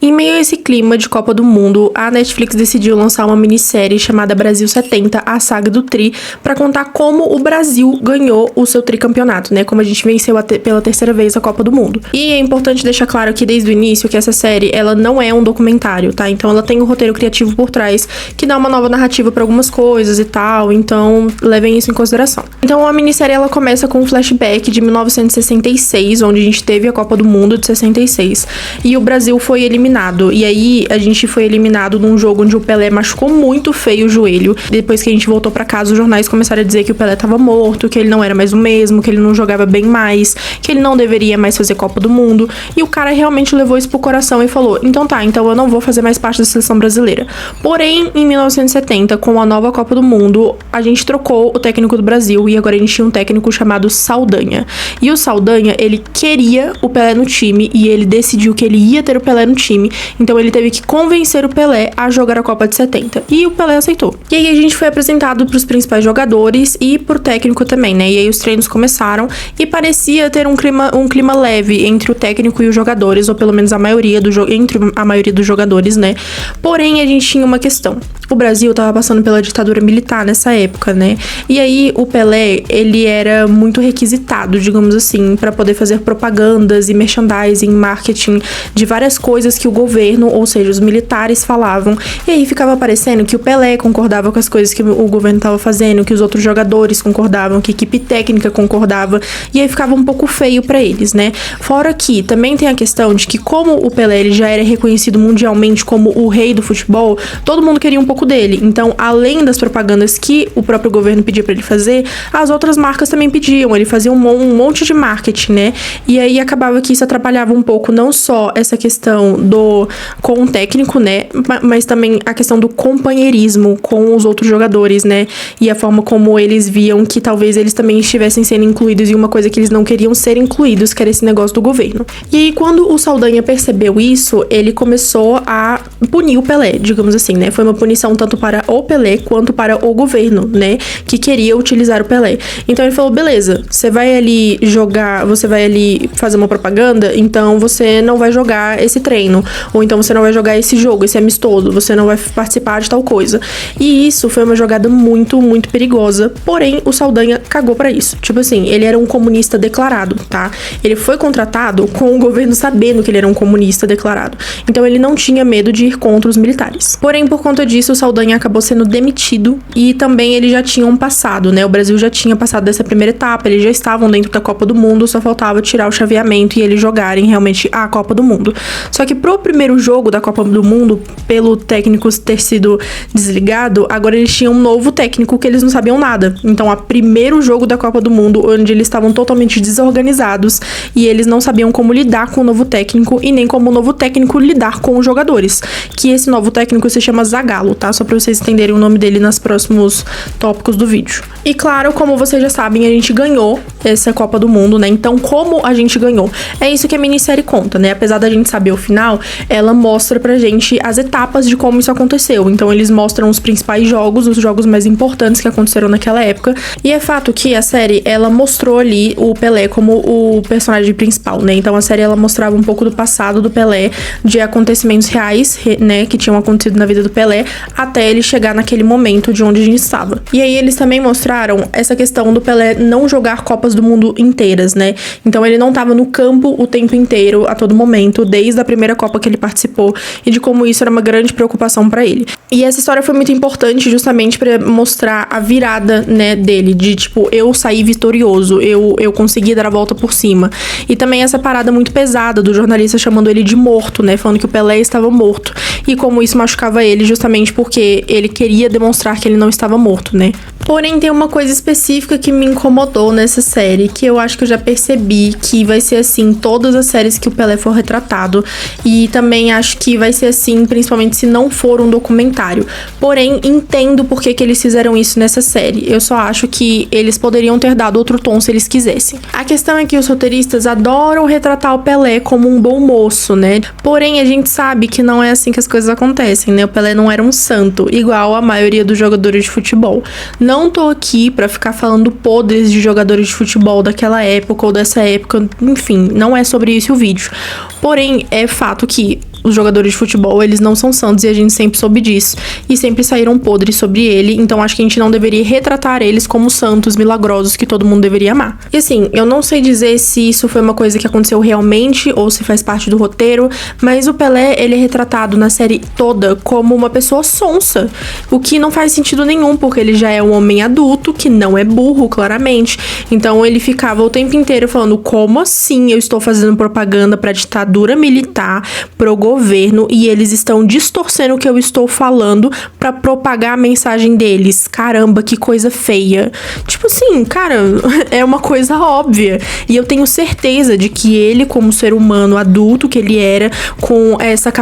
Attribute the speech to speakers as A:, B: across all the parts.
A: Em meio a esse clima de Copa do Mundo, a Netflix decidiu lançar uma minissérie chamada Brasil 70, a saga do Tri, para contar como o Brasil ganhou o seu tricampeonato, né? Como a gente venceu pela terceira vez a Copa do Mundo. E é importante deixar claro aqui desde o início que essa série, ela não é um documentário, tá? Então ela tem um roteiro criativo por trás que dá uma nova narrativa para algumas coisas e tal, então levem isso em consideração. Então a minissérie, ela começa com um flashback de 1966, onde a gente teve a Copa do Mundo de 66, e o Brasil foi eliminado. E aí a gente foi eliminado num jogo onde o Pelé machucou muito feio o joelho. Depois que a gente voltou pra casa, os jornais começaram a dizer que o Pelé tava morto, que ele não era mais o mesmo, que ele não jogava bem mais, que ele não deveria mais fazer Copa do Mundo. E o cara realmente levou isso pro coração e falou: então eu não vou fazer mais parte da seleção brasileira. Porém, em 1970, com a nova Copa do Mundo, a gente trocou o técnico do Brasil e agora a gente tinha um técnico chamado Saldanha. E o Saldanha, ele queria o Pelé no time e ele decidiu que ele ia ter o Pelé no time. Então ele teve que convencer o Pelé a jogar a Copa de 70. E o Pelé aceitou. E aí a gente foi apresentado pros principais jogadores e pro técnico também, né? E aí os treinos começaram e parecia ter um clima leve entre o técnico e os jogadores, ou pelo menos entre a maioria dos jogadores, né? Porém, a gente tinha uma questão. O Brasil tava passando pela ditadura militar nessa época, né? E aí o Pelé, ele era muito requisitado, digamos assim, para poder fazer propagandas e merchandising, marketing de várias coisas que o governo, ou seja, os militares falavam. E aí ficava parecendo que o Pelé concordava com as coisas que o governo estava fazendo, que os outros jogadores concordavam, que a equipe técnica concordava, e aí ficava um pouco feio para eles, né? Fora que também tem a questão de que, como o Pelé ele já era reconhecido mundialmente como o rei do futebol, todo mundo queria um pouco dele. Então, além das propagandas que o próprio governo pedia para ele fazer, as outras marcas também pediam. Ele fazia um monte de marketing, né? E aí acabava que isso atrapalhava um pouco não só essa questão com o técnico, né, mas também a questão do companheirismo com os outros jogadores, né, e a forma como eles viam que talvez eles também estivessem sendo incluídos em uma coisa que eles não queriam ser incluídos, que era esse negócio do governo. E aí, quando o Saldanha percebeu isso, ele começou a punir o Pelé, digamos assim, né, foi uma punição tanto para o Pelé quanto para o governo, né, que queria utilizar o Pelé. Então ele falou: beleza, você vai ali fazer uma propaganda, então você não vai jogar esse treino, ou então você não vai jogar esse jogo, esse amistoso, você não vai participar de tal coisa. E isso foi uma jogada muito, muito perigosa, porém o Saldanha cagou pra isso. Tipo assim, ele era um comunista declarado, tá? Ele foi contratado com o governo sabendo que ele era um comunista declarado. Então ele não tinha medo de ir contra os militares. Porém, por conta disso, o Saldanha acabou sendo demitido e também eles já tinham passado, né? O Brasil já tinha passado dessa primeira etapa, eles já estavam dentro da Copa do Mundo, só faltava tirar o chaveamento e eles jogarem realmente a Copa do Mundo. Só que pro primeiro jogo da Copa do Mundo, pelo técnico ter sido desligado, agora eles tinham um novo técnico que eles não sabiam nada. Então, o primeiro jogo da Copa do Mundo, onde eles estavam totalmente desorganizados e eles não sabiam como lidar com o novo técnico e nem como o novo técnico lidar com os jogadores. Que esse novo técnico se chama Zagallo, tá? Só pra vocês entenderem o nome dele nos próximos tópicos do vídeo. E claro, como vocês já sabem, a gente ganhou essa Copa do Mundo, né? Então, como a gente ganhou? É isso que a minissérie conta, né? Apesar da gente saber o final, ela mostra pra gente as etapas de como isso aconteceu. Então eles mostram os principais jogos, os jogos mais importantes que aconteceram naquela época. E é fato que a série, ela mostrou ali o Pelé como o personagem principal, né? Então a série, ela mostrava um pouco do passado do Pelé, de acontecimentos reais, né, que tinham acontecido na vida do Pelé, até ele chegar naquele momento de onde a gente estava. E aí eles também mostraram essa questão do Pelé não jogar Copas do Mundo inteiras, né? Então ele não tava no campo o tempo inteiro, a todo momento, desde a primeira Copa que ele participou, e de como isso era uma grande preocupação pra ele. E essa história foi muito importante justamente pra mostrar a virada, né, dele, de tipo, eu saí vitorioso, eu consegui dar a volta por cima. E também essa parada muito pesada do jornalista chamando ele de morto, né, falando que o Pelé estava morto, e como isso machucava ele justamente porque ele queria demonstrar que ele não estava morto, né. Porém, tem uma coisa específica que me incomodou nessa série, que eu acho que eu já percebi que vai ser assim todas as séries que o Pelé for retratado, e também acho que vai ser assim, principalmente se não for um documentário. Porém, entendo por que eles fizeram isso nessa série. Eu só acho que eles poderiam ter dado outro tom se eles quisessem. A questão é que os roteiristas adoram retratar o Pelé como um bom moço, né? Porém, a gente sabe que não é assim que as coisas acontecem, né? O Pelé não era um santo, igual a maioria dos jogadores de futebol. Não tô aqui pra ficar falando podres de jogadores de futebol daquela época ou dessa época, enfim, não é sobre isso o vídeo. Porém, é fato que os jogadores de futebol, eles não são santos e a gente sempre soube disso. E sempre saíram podres sobre ele, então acho que a gente não deveria retratar eles como santos milagrosos que todo mundo deveria amar. E assim, eu não sei dizer se isso foi uma coisa que aconteceu realmente ou se faz parte do roteiro, mas o Pelé, ele é retratado na série toda como uma pessoa sonsa, o que não faz sentido nenhum, porque ele já é um homem adulto, que não é burro, claramente. Então ele ficava o tempo inteiro falando, como assim eu estou fazendo propaganda pra ditadura militar, pro governo, e eles estão distorcendo o que eu estou falando pra propagar a mensagem deles. Caramba, que coisa feia. Tipo assim, cara, é uma coisa óbvia. E eu tenho certeza de que ele, como ser humano adulto que ele era, com essa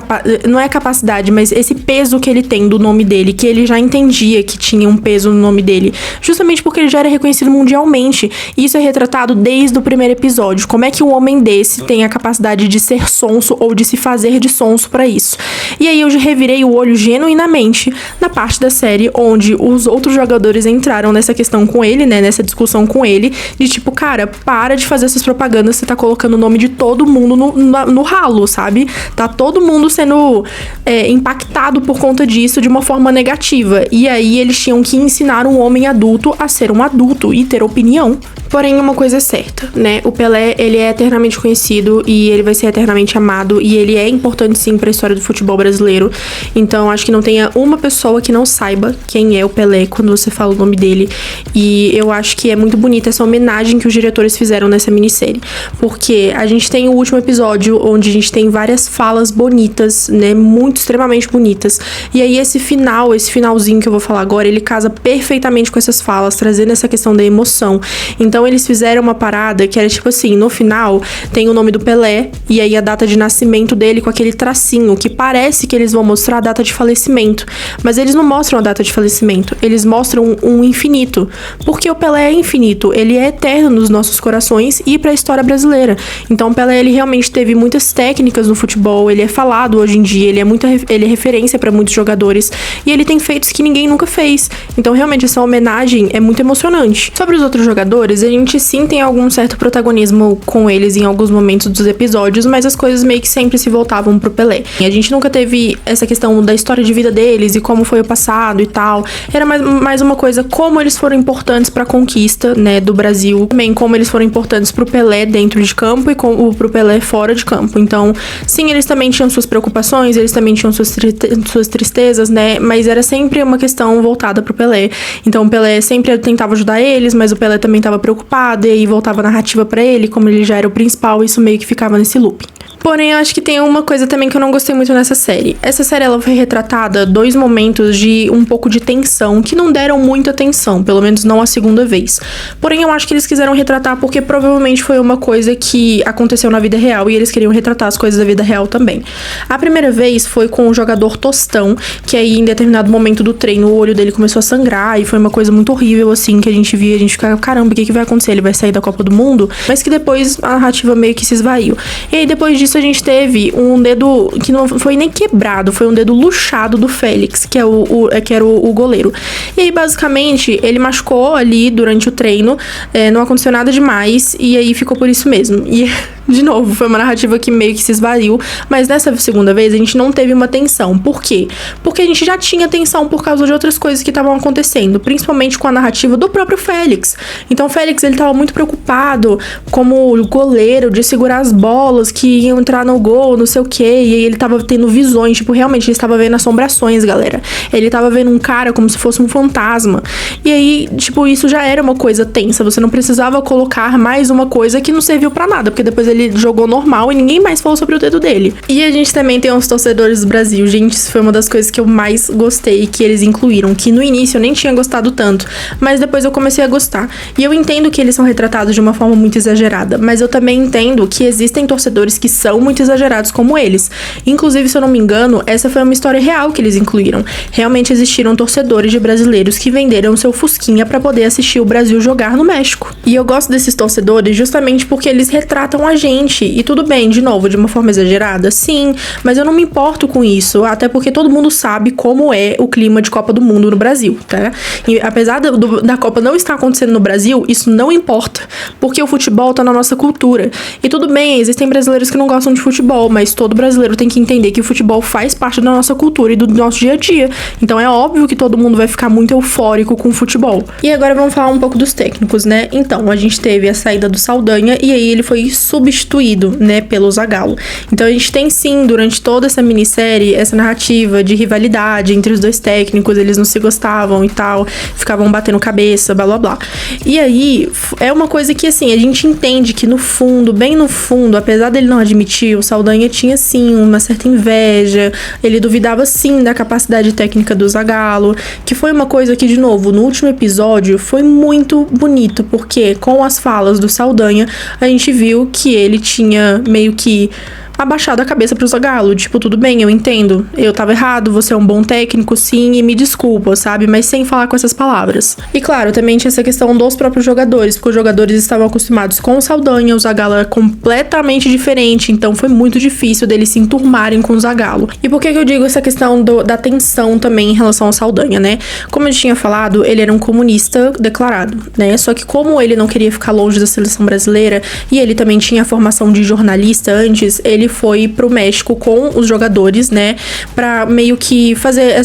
A: não é capacidade, mas esse peso que ele tem do nome dele, que ele já entendia que tinha um peso no nome dele, justamente porque ele já era reconhecido mundialmente. E isso é retratado desde o primeiro episódio. Como é que um homem desse tem a capacidade de ser sonso ou de se fazer de sonso pra isso? E aí eu revirei o olho genuinamente na parte da série onde os outros jogadores entraram nessa questão com ele, né, nessa discussão com ele, de tipo, cara, para de fazer essas propagandas, você tá colocando o nome de todo mundo no ralo, sabe? Tá todo mundo sendo impactado por conta disso de uma forma negativa. E aí eles tinham que ensinar um homem adulto a ser um adulto e ter opinião. Porém, uma coisa é certa, né? O Pelé, ele é eternamente conhecido e ele vai ser eternamente amado e ele é importante sim pra história do futebol brasileiro. Então, acho que não tenha uma pessoa que não saiba quem é o Pelé quando você fala o nome dele. E eu acho que é muito bonita essa homenagem que os diretores fizeram nessa minissérie. Porque a gente tem o último episódio onde a gente tem várias falas bonitas, né? Muito, extremamente bonitas. E aí esse finalzinho que eu vou falar agora, ele casa perfeitamente com essas falas, trazendo essa questão da emoção. Então eles fizeram uma parada que era tipo assim, no final tem o nome do Pelé e aí a data de nascimento dele com aquele tracinho, que parece que eles vão mostrar a data de falecimento, mas eles não mostram a data de falecimento, eles mostram um infinito, porque o Pelé é infinito, ele é eterno nos nossos corações e pra história brasileira. Então o Pelé, ele realmente teve muitas técnicas no futebol, ele é falado hoje em dia, ele é referência pra muitos jogadores e ele tem feitos que ninguém nunca fez. Então realmente essa homenagem é muito emocionante. Sobre os outros jogadores, a gente sim tem algum certo protagonismo com eles em alguns momentos dos episódios, mas as coisas meio que sempre se voltavam pro Pelé. E a gente nunca teve essa questão da história de vida deles e como foi o passado e tal. Era mais uma coisa, como eles foram importantes pra conquista, né, do Brasil. Também como eles foram importantes pro Pelé dentro de campo e pro Pelé fora de campo. Então, sim, eles também tinham suas preocupações, eles também tinham suas tristezas, né, mas era sempre uma questão voltada pro Pelé. Então, o Pelé sempre tentava ajudar eles, mas o Pelé também tava preocupado e aí voltava a narrativa pra ele, como ele já era o principal, isso meio que ficava nesse loop. Porém, eu acho que tem uma coisa também que eu não gostei muito nessa série. Essa série, ela foi retratada 2 momentos de um pouco de tensão, que não deram muita atenção, pelo menos não a segunda vez. Porém, eu acho que eles quiseram retratar porque provavelmente foi uma coisa que aconteceu na vida real e eles queriam retratar as coisas da vida real também. A primeira vez foi com o jogador Tostão, que aí em determinado momento do treino o olho dele começou a sangrar e foi uma coisa muito horrível, assim, que a gente via, a gente ficava, caramba, o que vai acontecer? Ele vai sair da Copa do Mundo? Mas que depois a narrativa meio que se esvaiu. E aí depois disso a gente teve um dedo que não foi nem quebrado, foi um dedo luxado do Félix, que era o goleiro. E aí, basicamente, ele machucou ali durante o treino, não aconteceu nada demais, e aí ficou por isso mesmo. E, de novo, foi uma narrativa que meio que se esvaiu, mas dessa segunda vez a gente não teve uma tensão. Por quê? Porque a gente já tinha tensão por causa de outras coisas que estavam acontecendo, principalmente com a narrativa do próprio Félix. Então, o Félix, ele tava muito preocupado como goleiro de segurar as bolas que iam entrar no gol, não sei o que, e aí ele tava tendo visões, tipo, realmente ele estava vendo assombrações, galera. Ele tava vendo um cara como se fosse um fantasma. E aí, tipo, isso já era uma coisa tensa, você não precisava colocar mais uma coisa que não serviu pra nada, porque depois ele jogou normal e ninguém mais falou sobre o dedo dele. E a gente também tem os torcedores do Brasil, gente, isso foi uma das coisas que eu mais gostei que eles incluíram, que no início eu nem tinha gostado tanto, mas depois eu comecei a gostar. E eu entendo que eles são retratados de uma forma muito exagerada, mas eu também entendo que existem torcedores que são muito exagerados como eles. Inclusive, se eu não me engano, essa foi uma história real que eles incluíram. Realmente existiram torcedores de brasileiros que venderam seu Fusquinha pra poder assistir o Brasil jogar no México. E eu gosto desses torcedores justamente porque eles retratam a gente gente. E tudo bem, de novo, de uma forma exagerada, sim, mas eu não me importo com isso, até porque todo mundo sabe como é o clima de Copa do Mundo no Brasil, tá? E apesar da Copa não estar acontecendo no Brasil, isso não importa, porque o futebol tá na nossa cultura. E tudo bem, existem brasileiros que não gostam de futebol, mas todo brasileiro tem que entender que o futebol faz parte da nossa cultura e do nosso dia a dia. Então é óbvio que todo mundo vai ficar muito eufórico com o futebol. E agora vamos falar um pouco dos técnicos, né? Então, a gente teve a saída do Saldanha e aí ele foi substituído, né, pelo Zagallo. Então a gente tem sim, durante toda essa minissérie, essa narrativa de rivalidade entre os dois técnicos, eles não se gostavam e tal, ficavam batendo cabeça, blá blá blá. E aí, é uma coisa que assim, a gente entende que no fundo, bem no fundo, apesar dele não admitir, o Saldanha tinha sim uma certa inveja, ele duvidava sim da capacidade técnica do Zagallo, que foi uma coisa que, de novo, no último episódio foi muito bonito, porque com as falas do Saldanha, a gente viu que ele tinha meio que abaixado a cabeça pro Zagallo, tipo, tudo bem, eu entendo, eu tava errado, você é um bom técnico, sim, e me desculpa, sabe, mas sem falar com essas palavras. E claro, também tinha essa questão dos próprios jogadores, porque os jogadores estavam acostumados com o Saldanha, o Zagallo é completamente diferente, então foi muito difícil deles se enturmarem com o Zagallo. E por que eu digo essa questão da tensão também em relação ao Saldanha, né? Como eu tinha falado, ele era um comunista declarado, né, só que como ele não queria ficar longe da seleção brasileira, e ele também tinha a formação de jornalista antes, ele foi pro México com os jogadores, né, pra meio que fazer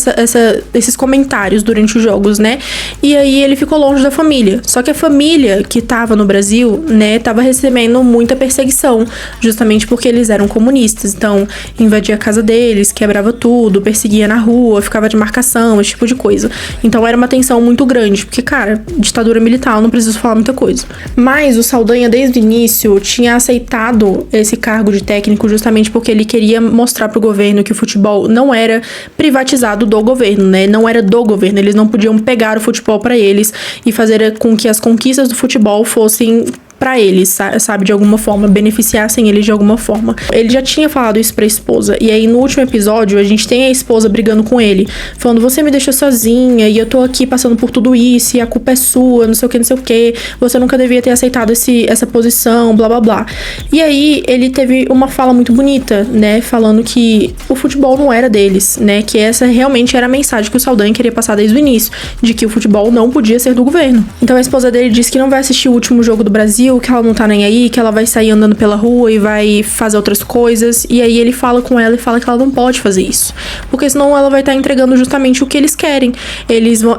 A: esses comentários durante os jogos, né, e aí ele ficou longe da família, só que a família que tava no Brasil, né, tava recebendo muita perseguição, justamente porque eles eram comunistas, então invadia a casa deles, quebrava tudo, perseguia na rua, ficava de marcação, esse tipo de coisa, então era uma tensão muito grande, porque, cara, ditadura militar, eu não preciso falar muita coisa, mas o Saldanha desde o início tinha aceitado esse cargo de técnico justamente porque ele queria mostrar pro governo que o futebol não era privatizado do governo, né? Não era do governo, eles não podiam pegar o futebol para eles e fazer com que as conquistas do futebol fossem pra eles, sabe, de alguma forma, beneficiassem eles de alguma forma. Ele já tinha falado isso pra esposa, e aí no último episódio a gente tem a esposa brigando com ele, falando, você me deixou sozinha, e eu tô aqui passando por tudo isso, e a culpa é sua, não sei o que, você nunca devia ter aceitado essa posição, blá blá blá. E aí ele teve uma fala muito bonita, né, falando que o futebol não era deles, né, que essa realmente era a mensagem que o Saldanha queria passar desde o início, de que o futebol não podia ser do governo. Então a esposa dele disse que não vai assistir o último jogo do Brasil, que ela não tá nem aí, que ela vai sair andando pela rua e vai fazer outras coisas, e aí ele fala com ela e fala que ela não pode fazer isso, porque senão ela vai estar entregando justamente o que eles querem,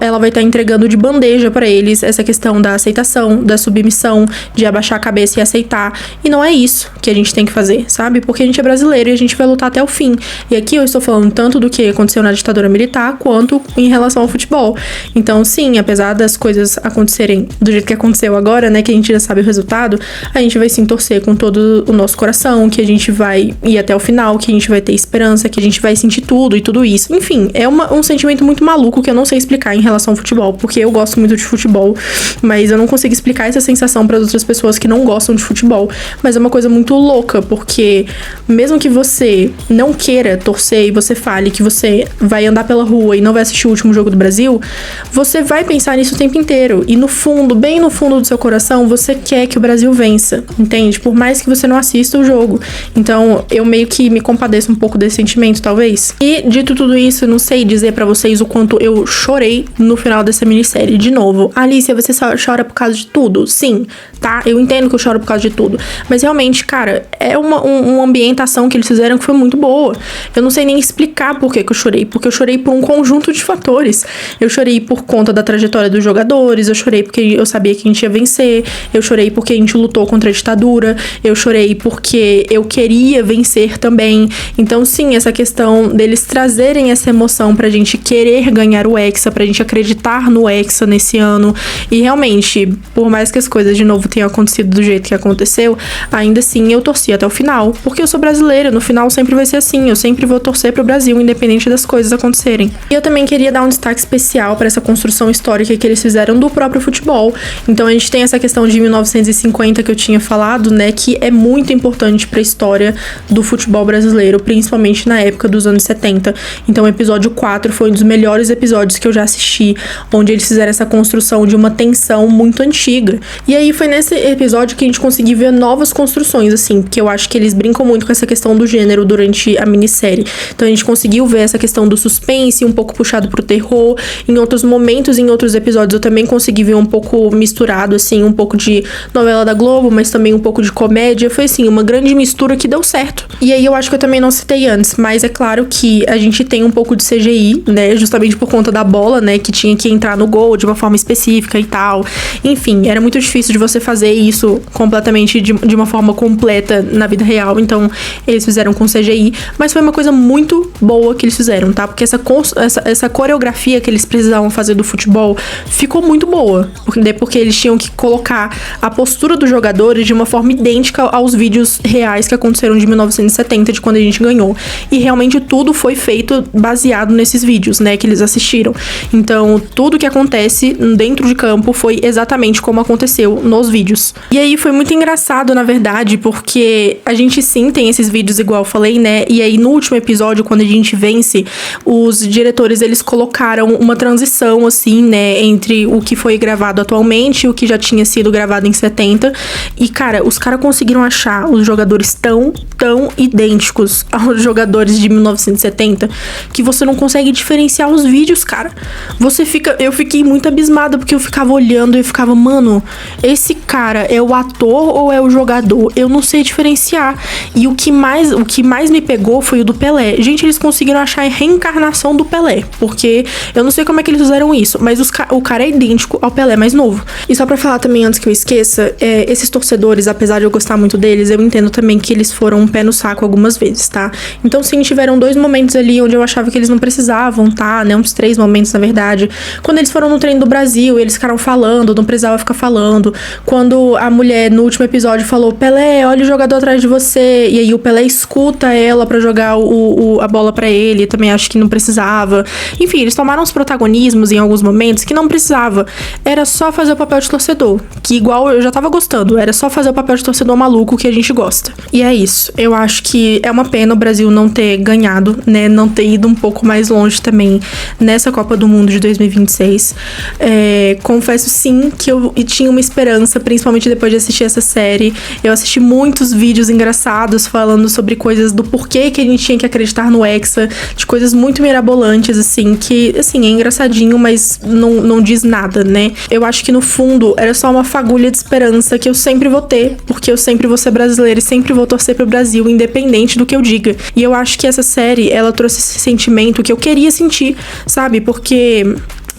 A: ela vai estar entregando de bandeja pra eles essa questão da aceitação, da submissão, de abaixar a cabeça e aceitar, e não é isso que a gente tem que fazer, sabe, porque a gente é brasileiro e a gente vai lutar até o fim, e aqui eu estou falando tanto do que aconteceu na ditadura militar, quanto em relação ao futebol. Então sim, apesar das coisas acontecerem do jeito que aconteceu agora, né, que a gente já sabe o resultado, a gente vai sim torcer com todo o nosso coração, que a gente vai ir até o final, que a gente vai ter esperança, que a gente vai sentir tudo e tudo isso. Enfim, é um sentimento muito maluco que eu não sei explicar em relação ao futebol, porque eu gosto muito de futebol, mas eu não consigo explicar essa sensação para outras pessoas que não gostam de futebol. Mas é uma coisa muito louca, porque mesmo que você não queira torcer e você fale que você vai andar pela rua e não vai assistir o último jogo do Brasil, você vai pensar nisso o tempo inteiro. E no fundo, bem no fundo do seu coração, você quer que o Brasil vença, entende? Por mais que você não assista o jogo. Então, eu meio que me compadeço um pouco desse sentimento, talvez. E, dito tudo isso, eu não sei dizer pra vocês o quanto eu chorei no final dessa minissérie. De novo, Alicia, você chora por causa de tudo? Sim, tá? Eu entendo que eu choro por causa de tudo. Mas, realmente, cara, é uma ambientação que eles fizeram que foi muito boa. Eu não sei nem explicar por que eu chorei. Porque eu chorei por um conjunto de fatores. Eu chorei por conta da trajetória dos jogadores. Eu chorei porque eu sabia que a gente ia vencer. Eu chorei porque a gente lutou contra a ditadura, eu chorei porque eu queria vencer também. Então sim, essa questão deles trazerem essa emoção pra gente querer ganhar o Hexa, pra gente acreditar no Hexa nesse ano, e realmente, por mais que as coisas de novo tenham acontecido do jeito que aconteceu, ainda assim eu torci até o final, porque eu sou brasileira, no final sempre vai ser assim, eu sempre vou torcer pro Brasil, independente das coisas acontecerem. E eu também queria dar um destaque especial pra essa construção histórica que eles fizeram do próprio futebol. Então a gente tem essa questão de 1900 1950 que eu tinha falado, né, que é muito importante para a história do futebol brasileiro, principalmente na época dos anos 70. Então o episódio 4 foi um dos melhores episódios que eu já assisti, onde eles fizeram essa construção de uma tensão muito antiga. E aí foi nesse episódio que a gente conseguiu ver novas construções, assim, porque eu acho que eles brincam muito com essa questão do gênero durante a minissérie. Então a gente conseguiu ver essa questão do suspense, um pouco puxado pro terror. Em outros momentos, em outros episódios, eu também consegui ver um pouco misturado, assim, um pouco de novela da Globo, mas também um pouco de comédia. Foi, assim, uma grande mistura que deu certo. E aí eu acho que eu também não citei antes, mas é claro que a gente tem um pouco de CGI, né, justamente por conta da bola, né, que tinha que entrar no gol de uma forma específica e tal. Enfim, era muito difícil de você fazer isso completamente de uma forma completa na vida real, então eles fizeram com CGI, mas foi uma coisa muito boa que eles fizeram, tá? Porque essa coreografia que eles precisavam fazer do futebol ficou muito boa, porque eles tinham que colocar a postura dos jogadores de uma forma idêntica aos vídeos reais que aconteceram de 1970, de quando a gente ganhou. E realmente tudo foi feito baseado nesses vídeos, né, que eles assistiram. Então, tudo que acontece dentro de campo foi exatamente como aconteceu nos vídeos. E aí foi muito engraçado, na verdade, porque a gente sim tem esses vídeos, igual eu falei, né? E aí no último episódio, quando a gente vence, os diretores, eles colocaram uma transição, assim, né, entre o que foi gravado atualmente e o que já tinha sido gravado em 70. E, cara, os caras conseguiram achar os jogadores tão idênticos aos jogadores de 1970 que você não consegue diferenciar os vídeos, cara. Eu fiquei muito abismada, porque eu ficava olhando e eu ficava, mano, esse cara é o ator ou é o jogador? Eu não sei diferenciar. E o que mais me pegou foi o do Pelé. Gente, eles conseguiram achar a reencarnação do Pelé, porque eu não sei como é que eles fizeram isso, mas o cara é idêntico ao Pelé mais novo. E só pra falar também, antes que eu esqueça, esses torcedores, apesar de eu gostar muito deles, eu entendo também que eles foram um pé no saco algumas vezes, tá? Então sim, tiveram 2 momentos ali onde eu achava que eles não precisavam, tá? Né? Uns 3 momentos, na verdade. Quando eles foram no treino do Brasil, eles ficaram falando, não precisava ficar falando. Quando a mulher, no último episódio, falou, Pelé, olha o jogador atrás de você. E aí o Pelé escuta ela pra jogar a bola pra ele. Também acho que não precisava. Enfim, eles tomaram os protagonismos em alguns momentos que não precisava. Era só fazer o papel de torcedor. Que igual eu já tava gostando. Era só fazer o papel de torcedor maluco que a gente gosta. E é isso. Eu acho que é uma pena o Brasil não ter ganhado, né? Não ter ido um pouco mais longe também nessa Copa do Mundo de 2026. Confesso sim que eu tinha uma esperança, principalmente depois de assistir essa série. Eu assisti muitos vídeos engraçados falando sobre coisas do porquê que a gente tinha que acreditar no Hexa, de coisas muito mirabolantes, assim, que, assim, é engraçadinho, mas não diz nada, né? Eu acho que no fundo era só uma fagulha de esperança que eu sempre vou ter, porque eu sempre vou ser brasileira e sempre vou torcer pro Brasil, independente do que eu diga. E eu acho que essa série, ela trouxe esse sentimento que eu queria sentir, sabe? Porque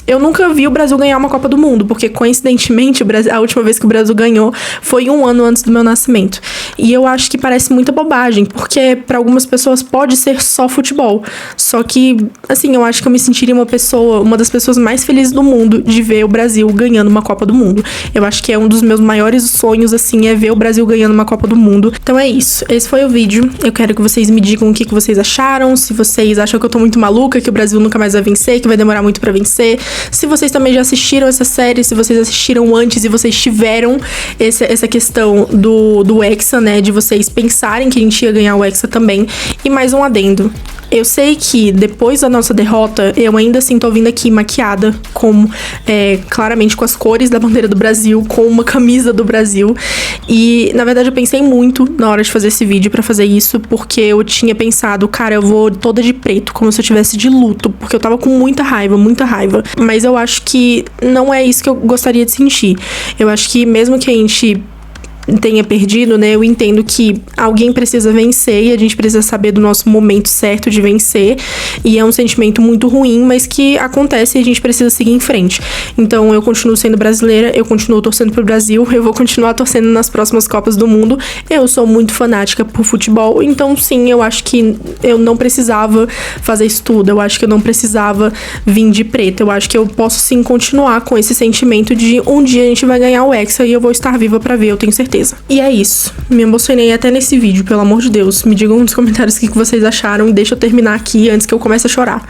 A: eu nunca vi o Brasil ganhar uma Copa do Mundo, porque coincidentemente a última vez que o Brasil ganhou foi 1 ano antes do meu nascimento. E eu acho que parece muita bobagem, porque para algumas pessoas pode ser só futebol. Só que, assim, eu acho que eu me sentiria uma das pessoas mais felizes do mundo de ver o Brasil ganhando uma Copa do Mundo. Eu acho que é um dos meus maiores sonhos, assim, é ver o Brasil ganhando uma Copa do Mundo. Então é isso. Esse foi o vídeo. Eu quero que vocês me digam o que vocês acharam, se vocês acham que eu tô muito maluca, que o Brasil nunca mais vai vencer, que vai demorar muito pra vencer. Se vocês também já assistiram essa série, se vocês assistiram antes e vocês tiveram essa questão do Hexa, né, de vocês pensarem que a gente ia ganhar o Hexa também. E mais um adendo. Eu sei que depois da nossa derrota, eu ainda assim tô vindo aqui maquiada, claramente com as cores da bandeira do Brasil, com uma camisa do Brasil. E, na verdade, eu pensei muito na hora de fazer esse vídeo pra fazer isso, porque eu tinha pensado, cara, eu vou toda de preto, como se eu tivesse de luto, porque eu tava com muita raiva. Mas eu acho que não é isso que eu gostaria de sentir. Eu acho que mesmo que a gente tenha perdido, né, eu entendo que alguém precisa vencer e a gente precisa saber do nosso momento certo de vencer, e é um sentimento muito ruim, mas que acontece e a gente precisa seguir em frente. Então eu continuo sendo brasileira, eu continuo torcendo pro Brasil, eu vou continuar torcendo nas próximas Copas do Mundo. Eu sou muito fanática por futebol, então sim, eu acho que eu não precisava fazer isso tudo, eu acho que eu não precisava vir de preto, eu acho que eu posso sim continuar com esse sentimento de um dia a gente vai ganhar o Hexa e eu vou estar viva pra ver, eu tenho certeza. E é isso. Me emocionei até nesse vídeo, pelo amor de Deus. Me digam nos comentários o que vocês acharam e deixa eu terminar aqui antes que eu comece a chorar.